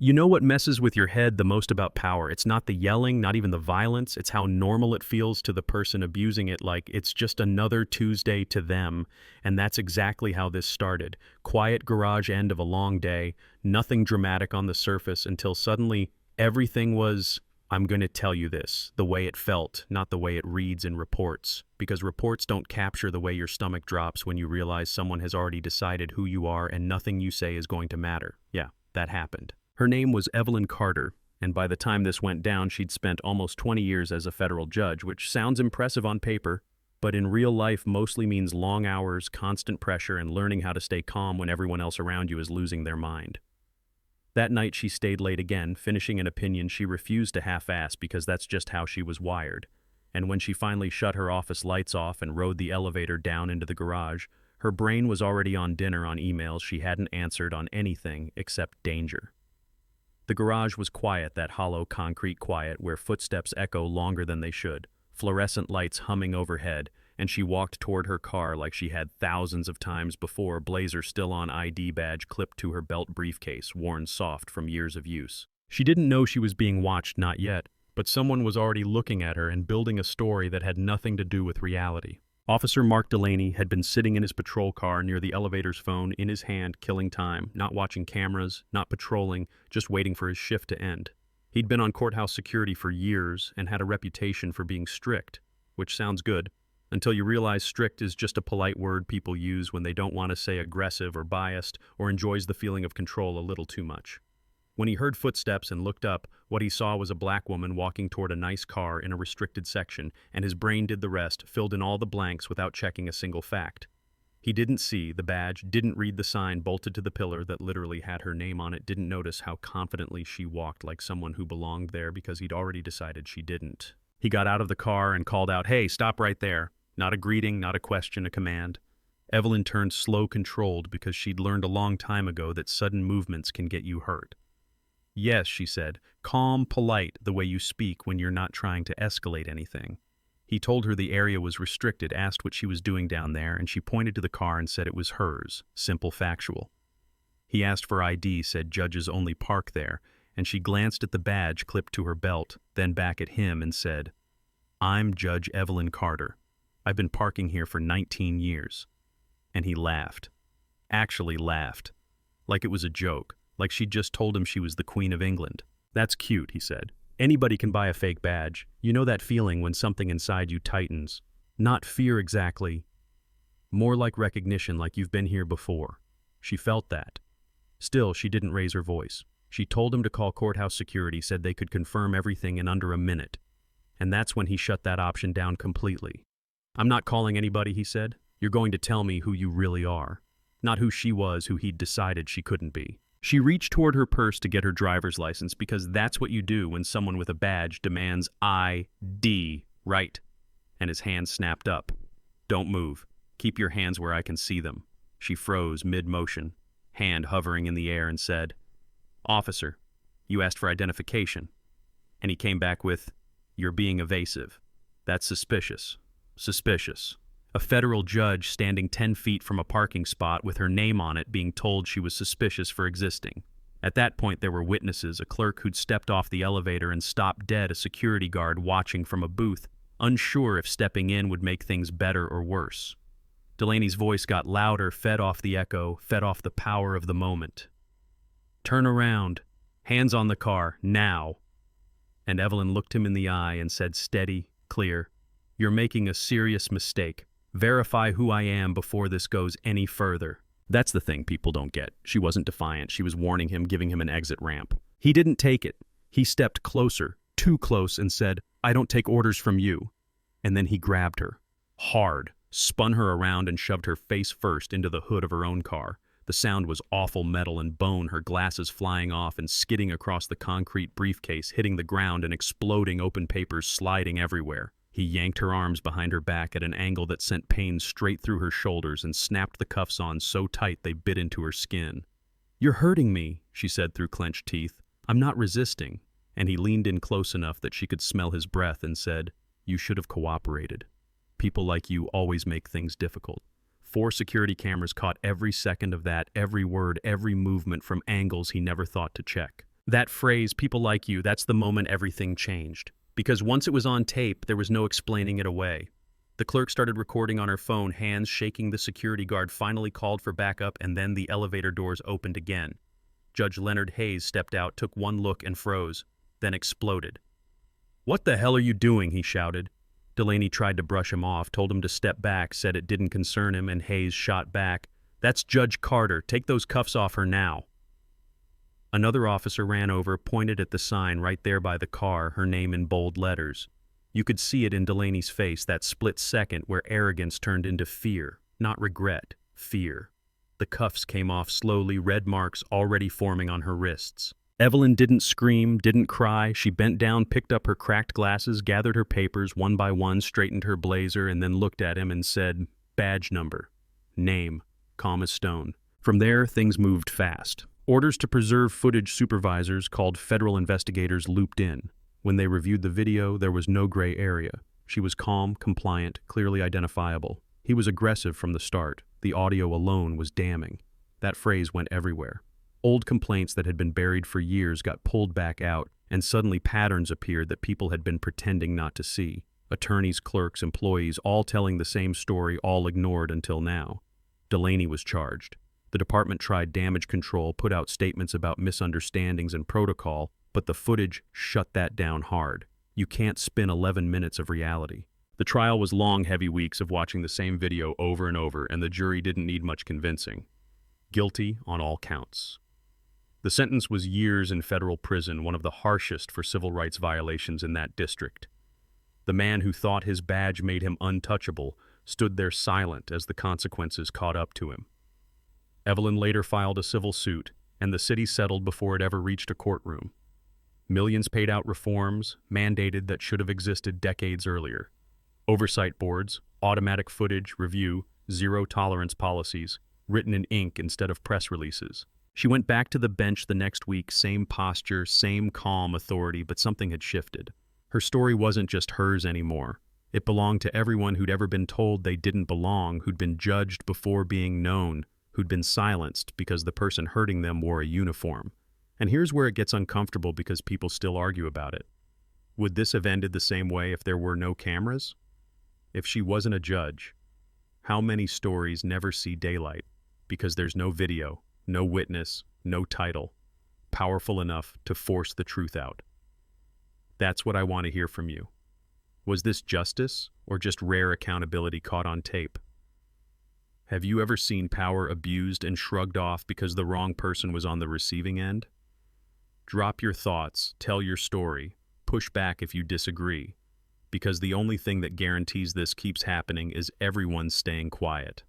You know what messes with your head the most about power? It's not the yelling, not even the violence. It's how normal it feels to the person abusing it, like it's just another Tuesday to them. And that's exactly how this started. Quiet garage end of a long day, nothing dramatic on the surface until suddenly everything was, I'm going to tell you this, the way it felt, not the way it reads in reports. Because reports don't capture the way your stomach drops when you realize someone has already decided who you are and nothing you say is going to matter. Yeah, that happened. Her name was Evelyn Carter, and by the time this went down, she'd spent almost 20 years as a federal judge, which sounds impressive on paper, but in real life mostly means long hours, constant pressure, and learning how to stay calm when everyone else around you is losing their mind. That night she stayed late again, finishing an opinion she refused to half-ass because that's just how she was wired. And when she finally shut her office lights off and rode the elevator down into the garage, her brain was already on dinner on emails she hadn't answered on anything except danger. The garage was quiet, that hollow concrete quiet where footsteps echo longer than they should, fluorescent lights humming overhead, and she walked toward her car like she had thousands of times before, blazer still on, ID badge clipped to her belt briefcase, worn soft from years of use. She didn't know she was being watched, not yet, but someone was already looking at her and building a story that had nothing to do with reality. Officer Mark Delaney had been sitting in his patrol car near the elevator's phone in his hand, killing time, not watching cameras, not patrolling, just waiting for his shift to end. He'd been on courthouse security for years and had a reputation for being strict, which sounds good, until you realize strict is just a polite word people use when they don't want to say aggressive or biased or enjoys the feeling of control a little too much. When he heard footsteps and looked up, what he saw was a black woman walking toward a nice car in a restricted section, and his brain did the rest, filled in all the blanks without checking a single fact. He didn't see the badge, didn't read the sign bolted to the pillar that literally had her name on it, didn't notice how confidently she walked like someone who belonged there because he'd already decided she didn't. He got out of the car and called out, "Hey, stop right there." Not a greeting, not a question, a command. Evelyn turned slow, controlled, because she'd learned a long time ago that sudden movements can get you hurt. "Yes," she said, calm, polite, the way you speak when you're not trying to escalate anything. He told her the area was restricted, asked what she was doing down there, and she pointed to the car and said it was hers, simple, factual. He asked for ID, said judges only park there, and she glanced at the badge clipped to her belt, then back at him and said, "I'm Judge Evelyn Carter. I've been parking here for 19 years. And he laughed. Actually laughed. Like it was a joke. Like she'd just told him she was the Queen of England. "That's cute," he said. "Anybody can buy a fake badge. You know that feeling when something inside you tightens. Not fear exactly. More like recognition, like you've been here before." She felt that. Still, she didn't raise her voice. She told him to call courthouse security, said they could confirm everything in under a minute. And that's when he shut that option down completely. "I'm not calling anybody," he said. "You're going to tell me who you really are. Not who she was, who he'd decided she couldn't be." She reached toward her purse to get her driver's license because that's what you do when someone with a badge demands ID, right? And his hand snapped up. "Don't move. Keep your hands where I can see them." She froze mid-motion, hand hovering in the air, and said, "Officer, you asked for identification." And he came back with, "You're being evasive. That's suspicious. Suspicious." A federal judge standing 10 feet from a parking spot with her name on it being told she was suspicious for existing. At that point there were witnesses, a clerk who'd stepped off the elevator and stopped dead, a security guard watching from a booth, unsure if stepping in would make things better or worse. Delaney's voice got louder, fed off the echo, fed off the power of the moment. "Turn around. Hands on the car, now." And Evelyn looked him in the eye and said steady, clear, "You're making a serious mistake. Verify who I am before this goes any further." That's the thing people don't get. She wasn't defiant. She was warning him, giving him an exit ramp. He didn't take it. He stepped closer, too close, and said, "I don't take orders from you." And then he grabbed her, hard, spun her around and shoved her face first into the hood of her own car. The sound was awful, metal and bone, her glasses flying off and skidding across the concrete briefcase, hitting the ground and exploding, open papers sliding everywhere. He yanked her arms behind her back at an angle that sent pain straight through her shoulders and snapped the cuffs on so tight they bit into her skin. "You're hurting me," she said through clenched teeth. "I'm not resisting." And he leaned in close enough that she could smell his breath and said, "You should have cooperated. People like you always make things difficult." 4 security cameras caught every second of that, every word, every movement from angles he never thought to check. That phrase, people like you, that's the moment everything changed. Because once it was on tape, there was no explaining it away. The clerk started recording on her phone, hands shaking. The security guard finally called for backup, and then the elevator doors opened again. Judge Leonard Hayes stepped out, took one look and froze, then exploded. "What the hell are you doing?" he shouted. Delaney tried to brush him off, told him to step back, said it didn't concern him, and Hayes shot back. "That's Judge Carter. Take those cuffs off her now." Another officer ran over, pointed at the sign right there by the car, her name in bold letters. You could see it in Delaney's face, that split second where arrogance turned into fear, not regret, fear. The cuffs came off slowly, red marks already forming on her wrists. Evelyn didn't scream, didn't cry. She bent down, picked up her cracked glasses, gathered her papers one by one, straightened her blazer, and then looked at him and said, "Badge number, name, calm as stone." From there, things moved fast. Orders to preserve footage supervisors called federal investigators looped in. When they reviewed the video, there was no gray area. She was calm, compliant, clearly identifiable. He was aggressive from the start. The audio alone was damning. That phrase went everywhere. Old complaints that had been buried for years got pulled back out, and suddenly patterns appeared that people had been pretending not to see. Attorneys, clerks, employees, all telling the same story, all ignored until now. Delaney was charged. The department tried damage control, put out statements about misunderstandings and protocol, but the footage shut that down hard. You can't spin 11 minutes of reality. The trial was long, heavy weeks of watching the same video over and over, and the jury didn't need much convincing. Guilty on all counts. The sentence was years in federal prison, one of the harshest for civil rights violations in that district. The man who thought his badge made him untouchable stood there silent as the consequences caught up to him. Evelyn later filed a civil suit, and the city settled before it ever reached a courtroom. Millions paid out reforms, mandated that should have existed decades earlier. Oversight boards, automatic footage review, zero-tolerance policies, written in ink instead of press releases. She went back to the bench the next week, same posture, same calm authority, but something had shifted. Her story wasn't just hers anymore. It belonged to everyone who'd ever been told they didn't belong, who'd been judged before being known, who'd been silenced because the person hurting them wore a uniform. And here's where it gets uncomfortable because people still argue about it. Would this have ended the same way if there were no cameras? If she wasn't a judge, how many stories never see daylight because there's no video, no witness, no title, powerful enough to force the truth out? That's what I want to hear from you. Was this justice or just rare accountability caught on tape? Have you ever seen power abused and shrugged off because the wrong person was on the receiving end? Drop your thoughts, tell your story, push back if you disagree, because the only thing that guarantees this keeps happening is everyone staying quiet.